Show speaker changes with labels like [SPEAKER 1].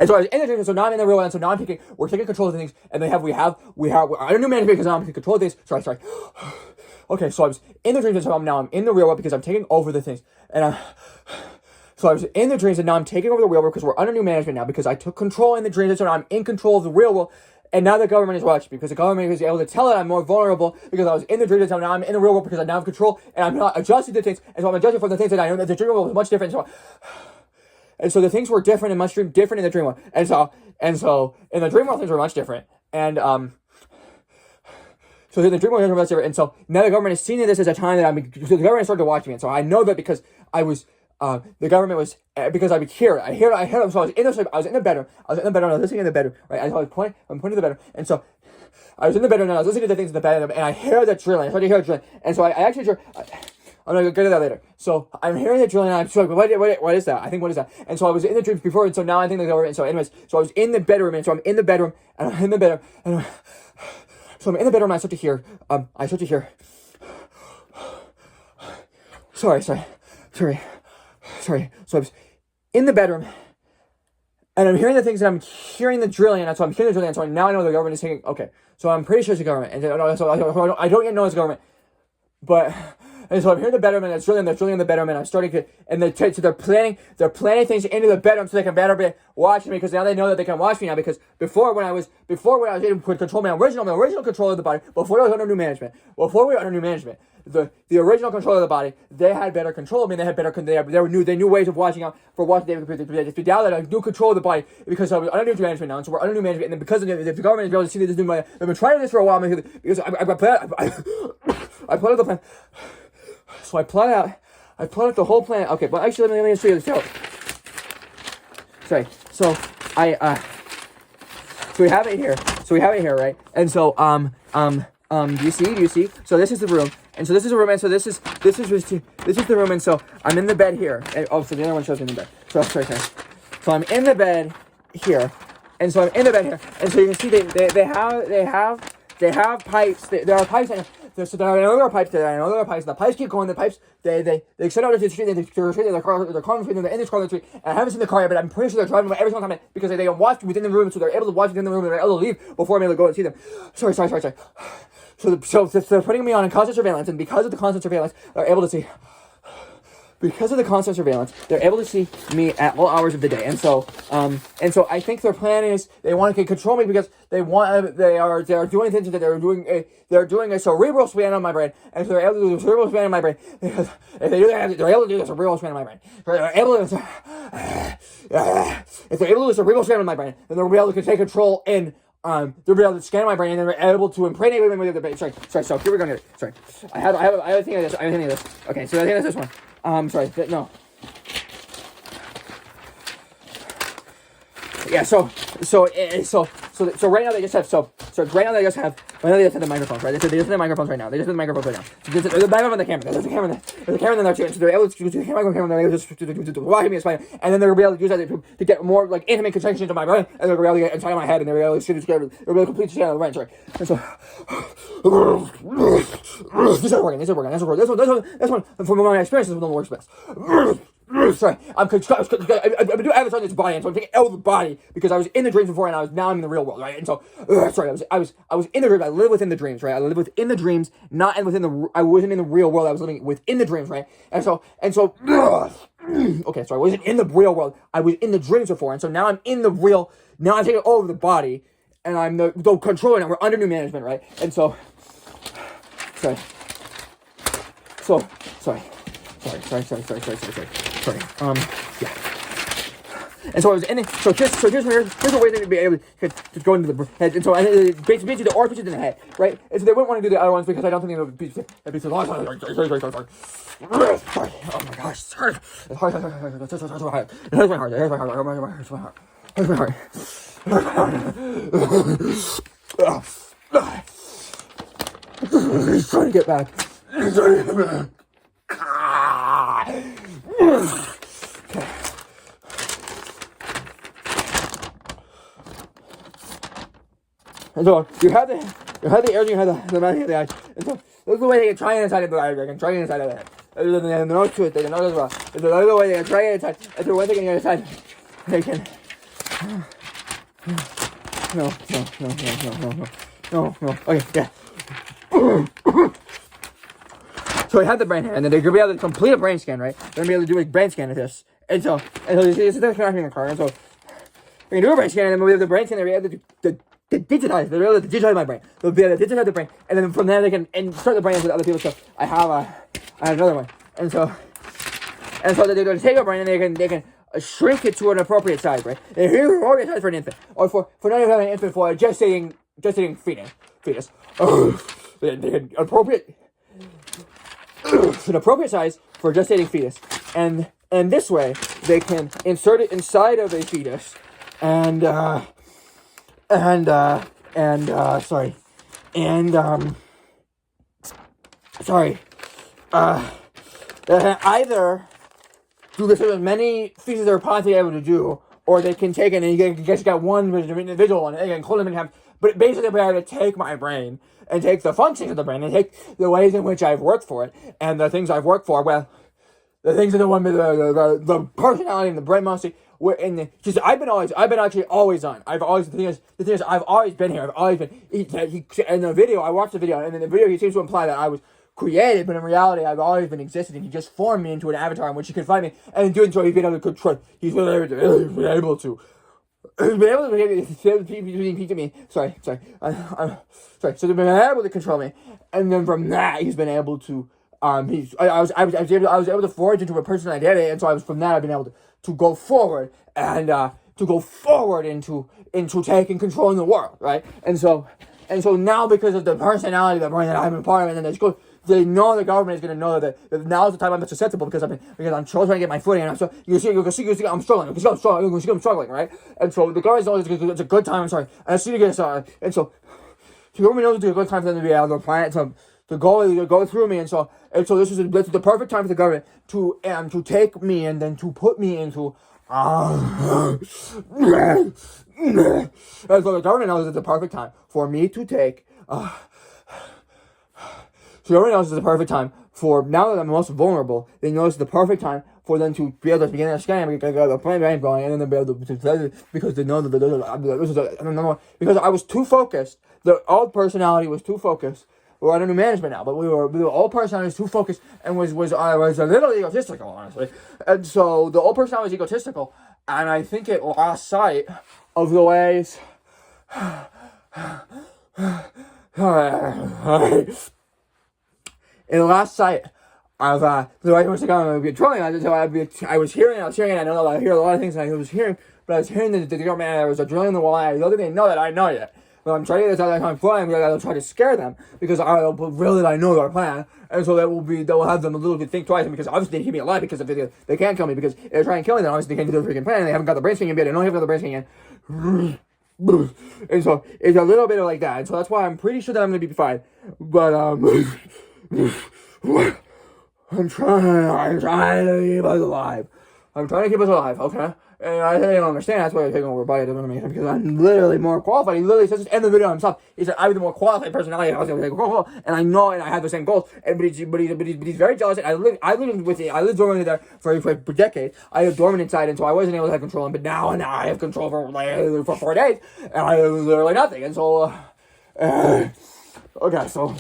[SPEAKER 1] And so I was in the dream, so now I'm in the real world, and so now we're taking control of the things, and we're under new management because now I'm taking control of things. Sorry. Okay, so I was in the dreams, and so now I'm in the real world because I'm taking over the things, so I was in the dreams, and now I'm taking over the real world because we're under new management now because I took control in the dreams, and so now I'm in control of the real world. And now the government is watching me because the government is able to tell that I'm more vulnerable because I was in the dream, and now I'm in the real world because I now have control and I'm not adjusting to things. And so I'm adjusting for the things that I know that the dream world was much different. And so the things were different and much different in the dream world. And so in the dream world, things were much different. And so in the dream world, things were much different. And so now the government is seeing this as a time that so the government started to watch me. And so I know that because I was. The government was because I would hear it. I heard them. So I was in the bedroom. I was listening in the bedroom. Right. I'm pointing to the bedroom. And so I was in the bedroom and I was listening to the things in the bedroom and I hear the drilling. I started to hear drilling. And so I actually I'm gonna get to that later. So I'm hearing the drilling and I'm like, what is that? I think what is that? And so I was in the dreams before, and so now I think the government. And so anyways, so I was in the bedroom, and so I'm in the bedroom, and I'm in the bedroom, and so I'm in the bedroom. And I start to hear. Sorry. So I was in the bedroom, and I'm hearing the things, and I'm hearing the drilling, and so I'm hearing the drilling, and so now I know the government is saying, okay, so I'm pretty sure it's the government, and so I don't yet know it's the government, and so I'm hearing the bedroom, and they're drilling in the bedroom, and I'm starting to, and so they're planning things into the bedroom so they can better be watching me, because now they know that they can watch me now, because before when I was able to control my original control of the body, before I was under new management, the original control of the body, they had better control of me. They knew ways of watching out for what they could do. Now that I do control of the body because I was under new management now, and so we're under new management, and then because the government is able to see this new money, they've been trying this for a while because I plotted the plan. So I plotted out the whole plan. Okay, well actually let me show you this out. Sorry. So we have it here, right? And so do you see? So this is the room. And so this is a room, and so this is the room, and so I'm in the bed here. And, so the other one shows me in the bed. So sorry. So I'm in the bed here, and so you can see they have pipes. There are pipes, and so there are pipes there. I know there are pipes. The pipes keep going. The pipes they extend out to the street. They're calling the street. They're in this car on the street. And I haven't seen the car yet, but I'm pretty sure they're driving by every single time because they can watch within the room, so they're able to watch within the room. And they're able to leave before I'm able to go and see them. Sorry. So they're putting me on constant surveillance, and because of the constant surveillance, they're able to see. Because of the constant surveillance, they're able to see me at all hours of the day, and so I think their plan is they want to control me because they are doing things that they're doing a cerebral scan on my brain, and so they're able to do a cerebral scan on my brain because if they do that, they're able to do a cerebral scan on my brain. So they're able to, if they're able to do a cerebral scan on my brain, then they'll be able to take control in. They'll be able to scan my brain, and they're able to impregnate me with the brain. Sorry. So here we're going to. Sorry, I have a thing of this. Okay, so I think that's this one. No. Yeah. So right now they just have the microphones, right? They just have the microphones right now. So there's a microphone on the camera. There's a camera in there too. And so they're able to use the camera. They're able to watch me explain, and then they're able to use that to get more like intimate connection into my brain, and they're able to get inside my head, and they're able to complete the scan of the brain. Sorry. And so this is working. This one from my experiences with the works best. Sorry, I have a on this body, and so I'm taking out of the body because I was in the dreams before, and now I'm in the real world, right? And so, I was in the dreams. I live within the dreams, right? I live within the dreams, not within the. I wasn't in the real world. I was living within the dreams, right? And so. Okay, so I wasn't in the real world. I was in the dreams before, and so now I'm in the real. Now I'm taking over the body, and I'm the controlling. And we're under new management, right? And so. Sorry. Yeah. And so I was in it. So here's a way to be able to go into the head. And so basically the orifices in the head, right? And so they wouldn't want to do the other ones because I don't think it would be so long. Sorry. Oh my gosh. Sorry. It's hard. It hurts my heart. He's trying to get back. Okay. And so you have the air, you have the mouth, you have the eyes. And so this is the way they can try it inside of the eye. They can try it inside of the head. There's no to it. They know as well. There's another way they can try it inside. If there's one thing on the other side, they can No. Okay, yeah. So I had the brain, and then they're gonna be able to complete a brain scan, right? They're gonna be able to do a brain scan of this, and so it's connecting in the car, and so we can do a brain scan, and then we'll be able to brain scan. They'll be able to digitize. They'll be able to digitize my brain. They'll be able to digitize the brain, and then from there they can insert the brains with other people's stuff. I have another one, and so they're gonna take a brain and they can shrink it to an appropriate size, right? And here's an appropriate size for an infant, or for not even an infant, for a gestating fetus. An appropriate size for a gestating fetus, and this way they can insert it inside of a fetus, and either do this with as many feces they're possibly able to do, or they can take it and you just got one individual one, and they can clone them in half. But basically, they'll be able to take my brain and take the functions of the brain and take the ways in which I've worked for it and the things I've worked for. Well, the things of the personality and the brain mostly. Because I've been actually always on. The thing is, I've always been here. I've always been. In the video, I watched the video, and in the video, he seems to imply that I was created, but in reality, I've always been existed, and he just formed me into an avatar in which he could find me, and in doing so, he's been able to control. He's been able to. He's been able to me. Sorry. I'm sorry. So they've been able to control me, and then from that, he's been able to. I was able to forge into a personal identity, and so I've been able to go forward and into taking control in the world, right? And so now, because of the personality of the brain that I'm a part of, and then they know the government is going to know that now is the time I'm susceptible because I'm trying to get my footing, and I'm so you see I'm struggling, I'm struggling, right? And so the government knows it's a good time. I'm sorry, and as soon as and so the government knows it's a good time for them to be able to plan it to go through me, and so this is the perfect time for the government to take me and then to put me into. And so the government knows it's the perfect time for me to take. So everyone knows it's the perfect time for, now that I'm most vulnerable, they know it's the perfect time for them to be able to begin a scam, the plan going, and then they'll be able to, because they know that this is because I was too focused, the old personality was too focused. We're under new management now, but we were old personality was too focused and was a little egotistical, honestly. And so the old personality was egotistical, and I think it lost sight of the ways. In the last sight of the way in which the government would be controlling us, so I was hearing, I know that I hear a lot of things, and I was hearing, but I was hearing that the government, there was a drilling in the wall, I don't think they know that I know yet. But I'm trying to get this out of the time, I'll try to scare them, because I know their plan, and so that will have them a little bit think twice, and because obviously they keep me alive, because if they can't kill me, because if they're trying to kill me, then obviously they can't do their freaking plan, and they haven't got the brain scan yet, they don't have got the brain scan yet. And so it's a little bit of like that, and so that's why I'm pretty sure that I'm going to be fine, but I'm trying to keep us alive. Okay? And I think they don't understand. That's why I'm taking over body. It doesn't make sense because I'm literally more qualified. He literally says this in the video himself. He said, I'm the more qualified personality. I was going to take and I know, and I have the same goals. And but he's very jealous. And I lived dormant there for decades. I lived dormant inside, and so I wasn't able to have control. But now I have control for 4 days, and I have literally nothing. And so, okay, so.